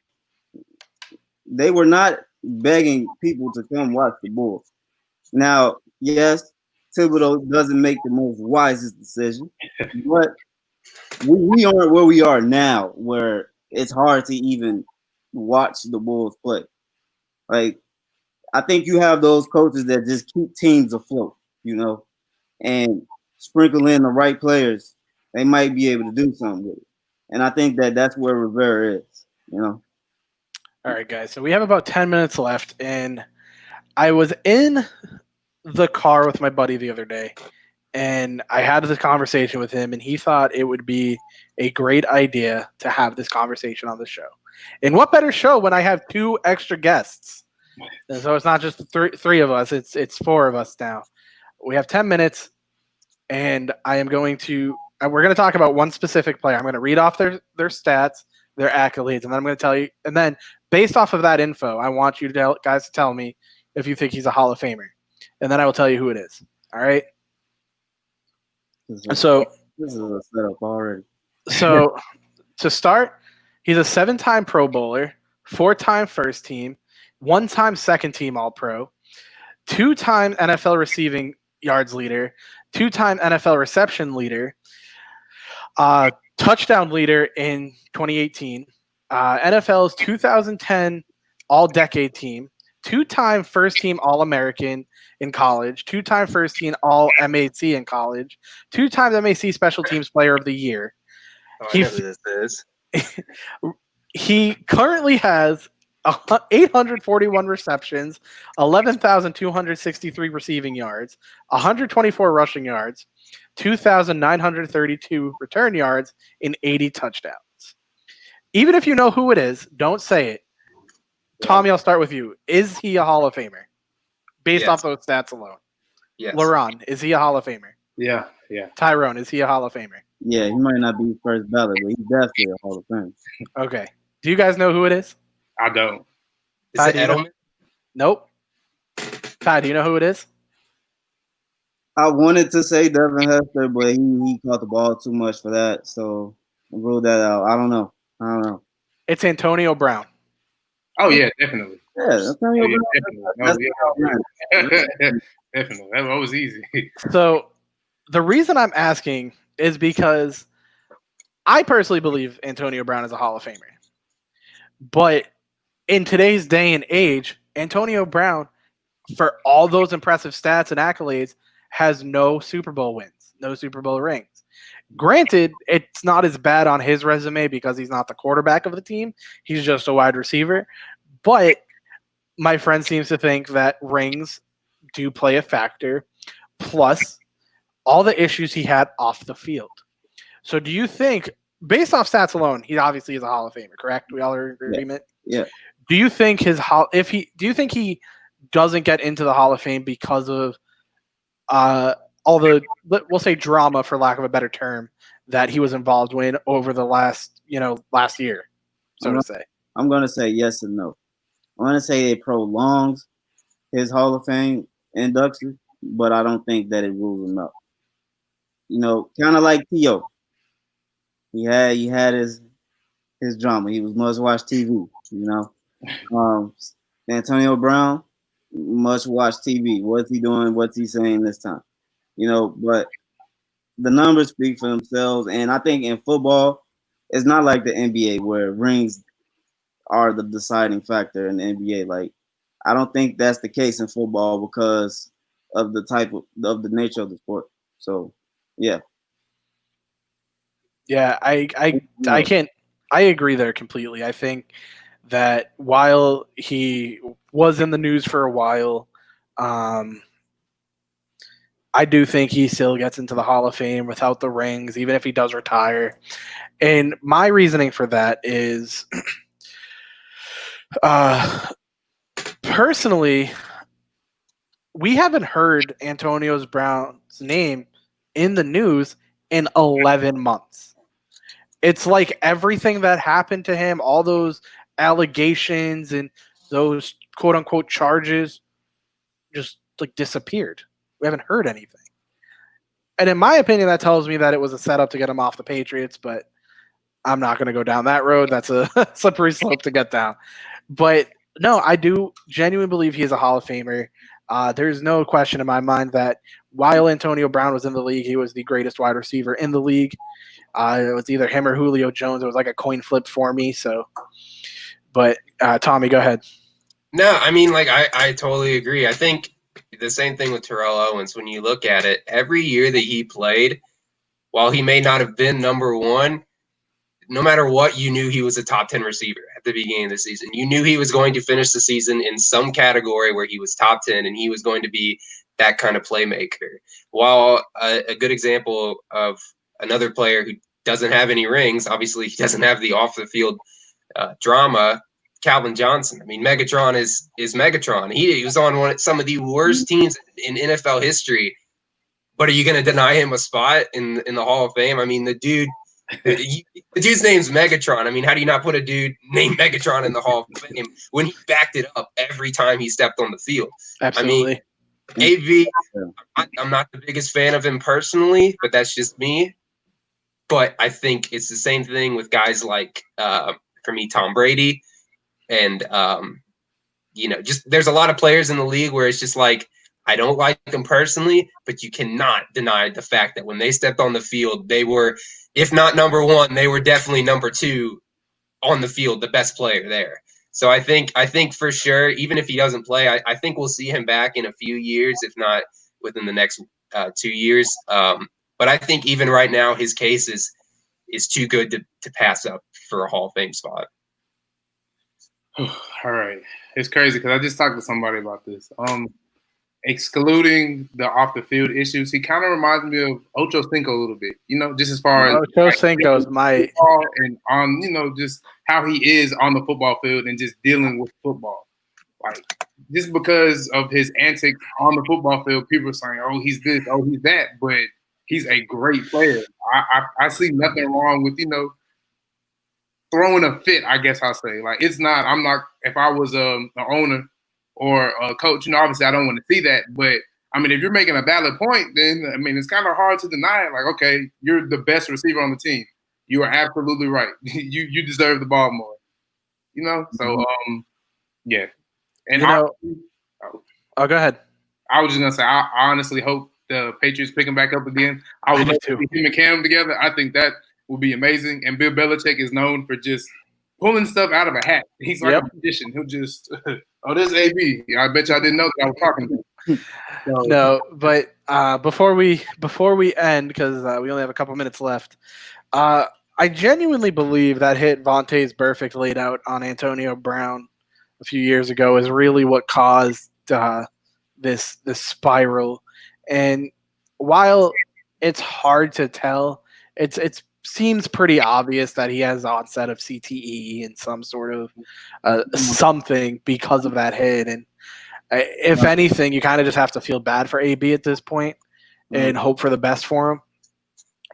they were not begging people to come watch the Bulls. Now, yes, Thibodeau doesn't make the most wisest decision, but we aren't where we are now, where it's hard to even watch the Bulls play. Like, I think you have those coaches that just keep teams afloat, and sprinkle in the right players. They might be able to do something with it. And I think that that's where Rivera is. All right, guys. So we have about 10 minutes left, and I was in the car with my buddy the other day, and I had this conversation with him, and he thought it would be a great idea to have this conversation on the show. And what better show when I have two extra guests? And so it's not just three of us; it's four of us now. We have 10 minutes, and we're going to talk about one specific player. I'm going to read off their stats, their accolades, and then I'm going to tell you. And then based off of that info, I want you guys to tell me if you think he's a Hall of Famer, and then I will tell you who it is. All right. So this is a setup already. So to start, he's a 7-time Pro Bowler, 4-time first team, 1-time second team All-Pro, 2-time NFL receiving yards leader, 2-time NFL reception leader, touchdown leader in 2018, NFL's 2010 All-Decade Team, 2-time first team All-American in college, 2-time first team All-MAC in college, 2-time MAC Special Teams Player of the Year. I know who this is. He currently has 841 receptions, 11,263 receiving yards, 124 rushing yards, 2,932 return yards, and 80 touchdowns. Even if you know who it is, don't say it. Tommy, I'll start with you. Is he a Hall of Famer? Based off those stats alone. Yes. LeRon, is he a Hall of Famer? Yeah. Tyrone, is he a Hall of Famer? Yeah, he might not be first ballot, but he's definitely a Hall of Fame. Okay. Do you guys know who it is? I don't. Is it Edelman? Nope. Ty, do you know who it is? I wanted to say Devin Hester, but he caught the ball too much for that, so I ruled that out. I don't know. It's Antonio Brown. Oh yeah, definitely. Yeah, Antonio Brown. Definitely. That was easy. So the reason I'm asking is because I personally believe Antonio Brown is a Hall of Famer. But in today's day and age, Antonio Brown, for all those impressive stats and accolades, has no Super Bowl wins, no Super Bowl rings. Granted, it's not as bad on his resume because he's not the quarterback of the team. He's just a wide receiver. But my friend seems to think that rings do play a factor, plus all the issues he had off the field. So do you think, based off stats alone, he obviously is a Hall of Famer, correct? We all are in agreement? Yeah. Do you think he doesn't get into the Hall of Fame because of all the, we'll say, drama, for lack of a better term, that he was involved in over the last year, to say? I'm going to say yes and no. I'm going to say it prolongs his Hall of Fame induction, but I don't think that it rules him out. Kind of like T.O. He had his drama. He was must-watch TV, Antonio Brown, must-watch TV. What's he doing? What's he saying this time? But the numbers speak for themselves. And I think in football, it's not like the NBA where rings are the deciding factor in the NBA. Like, I don't think that's the case in football because of the type of the nature of the sport. So, yeah. Yeah, I agree there completely. I think that while he was in the news for a while, I do think he still gets into the Hall of Fame without the rings, even if he does retire. And my reasoning for that is, personally, we haven't heard Antonio Brown's name in the news in 11 months. It's like everything that happened to him, all those allegations and those quote-unquote charges, just like disappeared. We haven't heard anything. And in my opinion, that tells me that it was a setup to get him off the Patriots, but I'm not going to go down that road. That's a slippery slope to get down. But no, I do genuinely believe he is a Hall of Famer. There's no question in my mind that while Antonio Brown was in the league, he was the greatest wide receiver in the league. It was either him or Julio Jones. It was like a coin flip for me. So, but Tommy, go ahead. No, I mean, like, I totally agree. I think the same thing with Terrell Owens. When you look at it, every year that he played, while he may not have been number one, no matter what, you knew he was a top 10 receiver at the beginning of the season. You knew he was going to finish the season in some category where he was top 10 and he was going to be that kind of playmaker. While a good example of another player who doesn't have any rings, obviously he doesn't have the off the field drama, Calvin Johnson. I mean, Megatron is Megatron. He was on some of the worst teams in NFL history, but are you going to deny him a spot in the Hall of Fame? I mean, the dude's name's Megatron. I mean, how do you not put a dude named Megatron in the Hall of Fame when he backed it up every time he stepped on the field? Absolutely. I mean, AV, I'm not the biggest fan of him personally, but that's just me. But I think it's the same thing with guys like, for me, Tom Brady. And, just there's a lot of players in the league where it's just like, I don't like them personally, but you cannot deny the fact that when they stepped on the field, they were, if not number one, they were definitely number two on the field, the best player there. So I think for sure, even if he doesn't play, I think we'll see him back in a few years, if not within the next 2 years. But I think even right now, his case is too good to pass up for a Hall of Fame spot. All right. It's crazy because I just talked to somebody about this. Excluding the off the field issues, he kind of reminds me of Ocho Cinco a little bit, just as far as Ocho Cinco's my and on, just how he is on the football field and just dealing with football. Like, just because of his antics on the football field, people are saying, oh, he's this, oh, he's that, but he's a great player. I see nothing wrong with, throwing a fit, I guess I'll say. Like, it's not, I'm not, if I was an owner or a coach, obviously I don't want to see that. But, I mean, if you're making a valid point, then, I mean, it's kind of hard to deny it. Like, okay, you're the best receiver on the team. You are absolutely right. You deserve the ball more. So, yeah. And go ahead. I was just going to say, I honestly hope the Patriots pick him back up again. I would love to see him and Cam together. I think that will be amazing. And Bill Belichick is known for just pulling stuff out of a hat. He's like a magician. He'll just, oh, this is AB. I bet y'all didn't know that I was talking about. So, no, but before we end, because we only have a couple minutes left, I genuinely believe that hit Vontaze Burfict laid out on Antonio Brown a few years ago is really what caused this spiral. And while it's hard to tell, it seems pretty obvious that he has onset of CTE and some sort of something because of that hit. And if anything, you kind of just have to feel bad for AB at this point and hope for the best for him.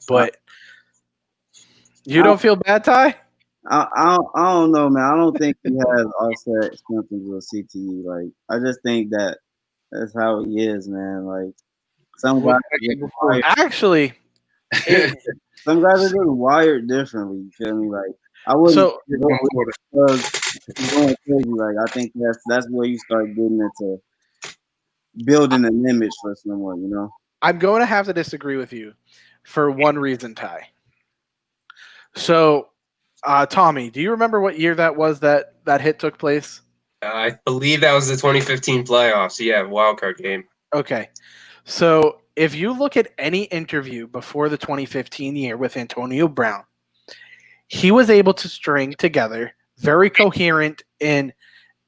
But you don't feel bad, Ty? I don't know, man. I don't think he has offset symptoms of CTE. Like, I just think that's how he is, man. Like, some guys actually, some guys are just wired differently. You feel me? Like, I wouldn't going crazy. Like, I think that's where you start getting into building an image for someone. I'm going to have to disagree with you for one reason, Ty. So, Tommy, do you remember what year that was that hit took place? I believe that was the 2015 playoffs. Yeah, wildcard game. Okay. So if you look at any interview before the 2015 year with Antonio Brown, he was able to string together very coherent and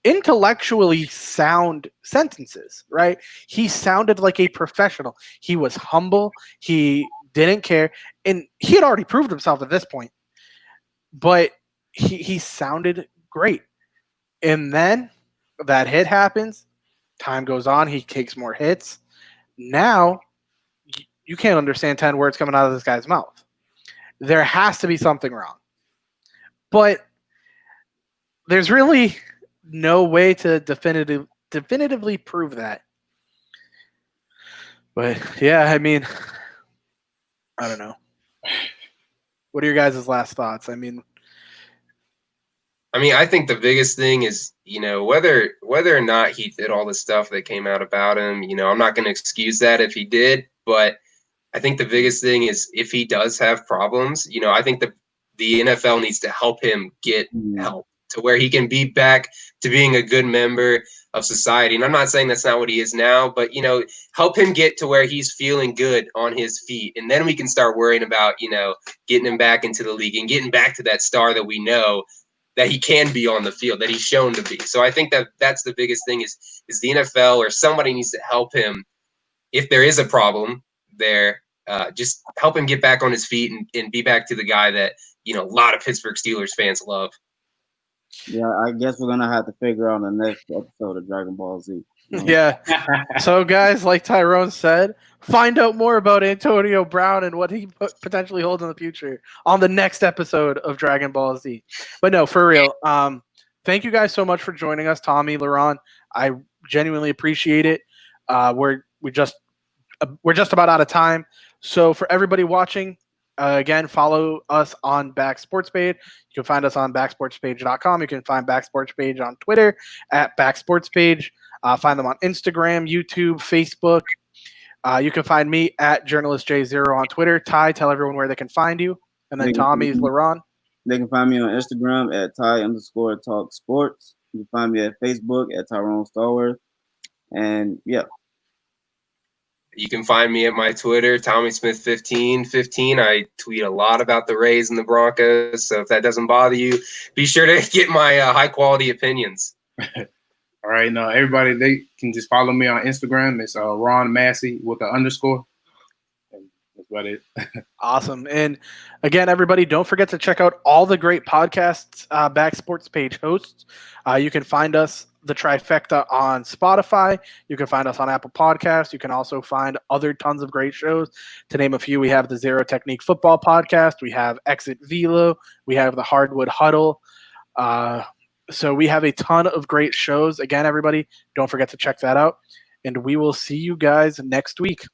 intellectually sound sentences, right? He sounded like a professional. He was humble. He didn't care. And he had already proved himself at this point. But he sounded great. And then that hit happens. Time goes on. He takes more hits. Now, you can't understand 10 words coming out of this guy's mouth. There has to be something wrong. But there's really no way to definitively prove that. But, yeah, I mean, I don't know. What are your guys' last thoughts? I mean, I mean, I think the biggest thing is, whether or not he did all the stuff that came out about him, I'm not going to excuse that if he did, but I think the biggest thing is if he does have problems, I think the NFL needs to help him get help to where he can be back to being a good member of society. And I'm not saying that's not what he is now, but help him get to where he's feeling good on his feet. And then we can start worrying about, getting him back into the league and getting back to that star that we know that he can be on the field, that he's shown to be. So I think that's the biggest thing is the NFL or somebody needs to help him if there is a problem there. Just help him get back on his feet and be back to the guy that a lot of Pittsburgh Steelers fans love. Yeah, I guess we're gonna have to figure out the next episode of Dragon Ball Z. Yeah. So, guys, like Tyrone said, find out more about Antonio Brown and what he potentially holds in the future on the next episode of Dragon Ball Z. But no, for real. Thank you guys so much for joining us, Tommy, LeRon. I genuinely appreciate it. We're just about out of time. So for everybody watching, again, follow us on Back Sports Page. You can find us on backsportspage.com. You can find Back Sports Page on Twitter at Back Sports Page. Find them on Instagram, YouTube, Facebook. You can find me at JournalistJ0 on Twitter. Ty, tell everyone where they can find you. And then Tommy's LeRon. They can find me on Instagram at Ty_Talk Sports. You can find me at Facebook at Tyrone Starworth. And yeah. You can find me at my Twitter, TommySmith1515. I tweet a lot about the Rays and the Broncos. So if that doesn't bother you, be sure to get my high quality opinions. All right, now everybody, they can just follow me on Instagram. It's Ron Massey with an _. And that's about it. Awesome. And again, everybody, don't forget to check out all the great podcasts Back Sports Page hosts. You can find us, the Trifecta, on Spotify. You can find us on Apple Podcasts. You can also find other tons of great shows. To name a few, we have the Zero Technique Football Podcast. We have Exit Velo. We have the Hardwood Huddle. So we have a ton of great shows. Again, everybody, don't forget to check that out. And we will see you guys next week.